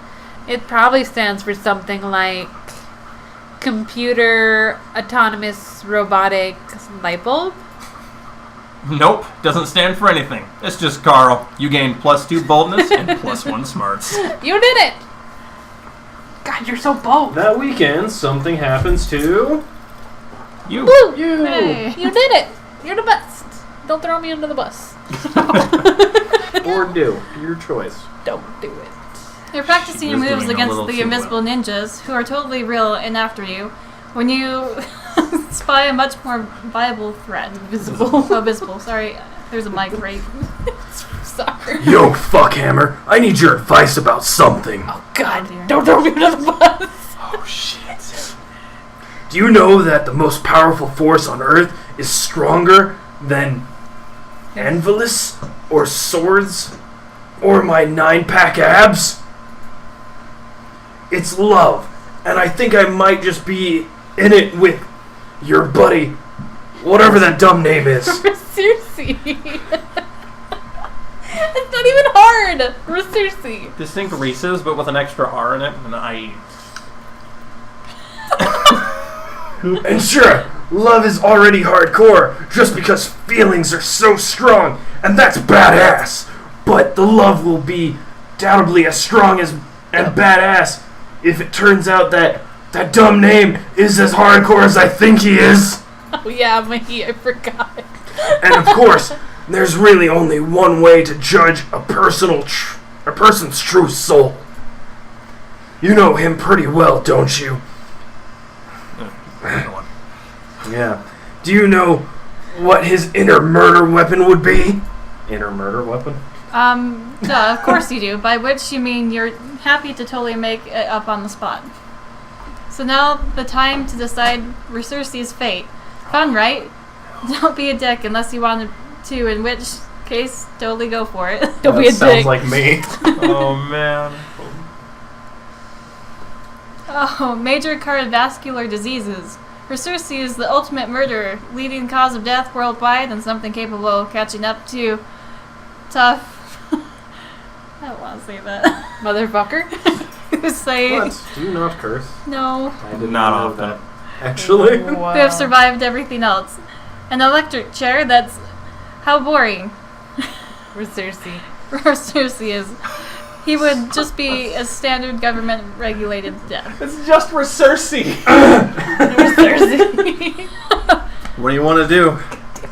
It probably stands for something like Computer Autonomous Robotic Light Bulb. Nope, doesn't stand for anything. It's just Carl. You gain +2 boldness and +1 smarts. You did it! God, you're so bold. That weekend, something happens to You. Woo! you. Hey, you did it! You're the best. Don't throw me under the bus. Or do. Your choice. Don't do it. You're practicing your was moves doing a against little the too invisible ninjas, who are totally real and after you, when you spy a much more viable threat. Visible. Oh, visible. Sorry, there's a mic break. sorry. Yo, fuckhammer, I need your advice about something. Oh, God. dear. Don't throw me under the bus. Oh, shit. Do you know that the most powerful force on Earth is stronger than Anvilus, or swords, or my 9-pack abs? It's love, and I think I might just be in it with your buddy, whatever that dumb name is. Resursi. It's not even hard. Resursi. Just think Reese's, but with an extra R in it and an IE. And sure, love is already hardcore just because feelings are so strong, and that's badass. But the love will be doubtably as strong as and badass if it turns out that that dumb name is as hardcore as I think he is. Oh, yeah, I forgot. And of course, there's really only one way to judge a person's true soul. You know him pretty well, don't you? Yeah. Do you know what his inner murder weapon would be? Inner murder weapon? Duh, of course you do. By which you mean you're happy to totally make it up on the spot. So now the time to decide Resursi's fate. Fun, right? Don't be a dick unless you wanted to, in which case, totally go for it. Don't be a Sounds dick. like me. Oh, man. Oh, major cardiovascular diseases. Resursi is the ultimate murderer, leading cause of death worldwide, and something capable of catching up to tough. I don't want to say that. Motherfucker. Say What? Do you not curse? no. I did Not know often. that. Actually. Wow. Who have survived everything else. An electric chair that's how boring. Resursi. Resursi is. He would just be a standard government regulated death. It's just Resursi. Resursi. What do you want to do?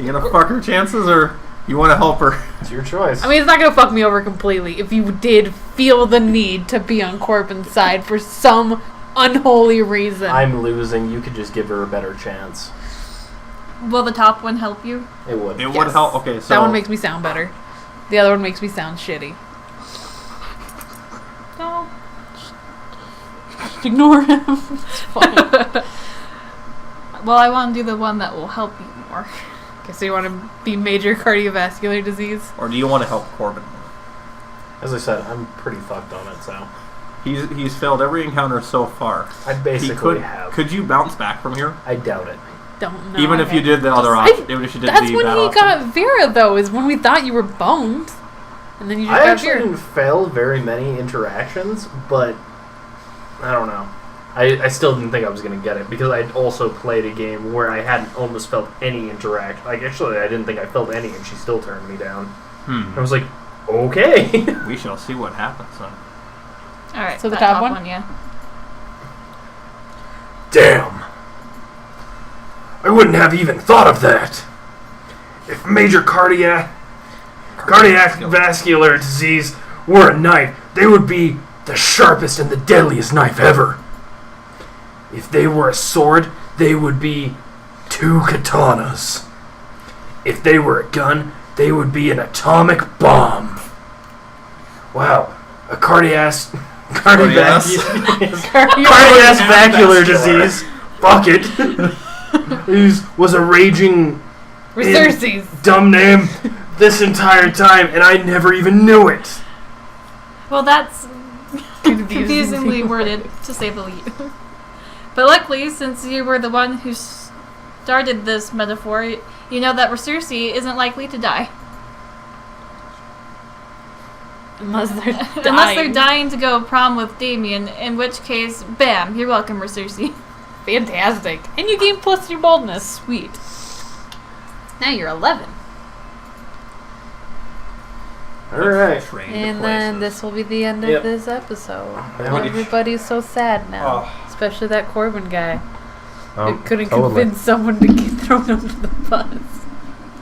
You gonna fuck her chances, or you want to help her? It's your choice. I mean, it's not going to fuck me over completely if you did feel the need to be on Corbin's side for some unholy reason. I'm losing. You could just give her a better chance. Will the top one help you? It would. It would Yes. help. Okay, so That one makes me sound better. The other one makes me sound shitty. No. Just ignore him. It's fine. Well, I want to do the one that will help you more. Okay, so you want to be major cardiovascular disease? or do you want to help Corbin? As I said, I'm pretty fucked on it, so He's failed every encounter so far. I He basically have. could you bounce back from here? I doubt it. Don't know. Even if you did the other Just- option, even if you did That's the when bad he option. got Vera, though, is when we thought you were boned. And then you just I got actually Vera. didn't fail very many interactions, but I don't know. I still didn't think I was going to get it because I'd also played a game where I hadn't almost felt any interaction. Like, actually, I didn't think I felt any, and she still turned me down. I was like, okay. We shall see what happens then. Alright, So the that top one? yeah. Damn. I wouldn't have even thought of that. If major cardiac vascular disease were a knife, they would be the sharpest and the deadliest knife ever. If they were a sword, they would be 2 katanas. If they were a gun, they would be an atomic bomb. Wow, a cardiovascular disease. Fuck it. Was a raging Resursi's. dumb name this entire time, and I never even knew it. Well, that's confusingly worded, to say the least. But luckily, since you were the one who started this metaphor, you know that Resursi isn't likely to die. Unless they're dying. Unless they're dying to go prom with Damien, in which case, bam, you're welcome, Resursi. Fantastic. And you gain plus your boldness. Sweet. Now you're 11. Alright. Train to And then places. this will be the end Yep. of this episode. Yeah. Everybody's so sad now. Especially that Corbin guy. Oh, Who couldn't totally. convince someone to get thrown under the bus.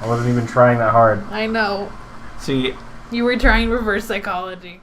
I wasn't even trying that hard. I know. See, You were trying reverse psychology.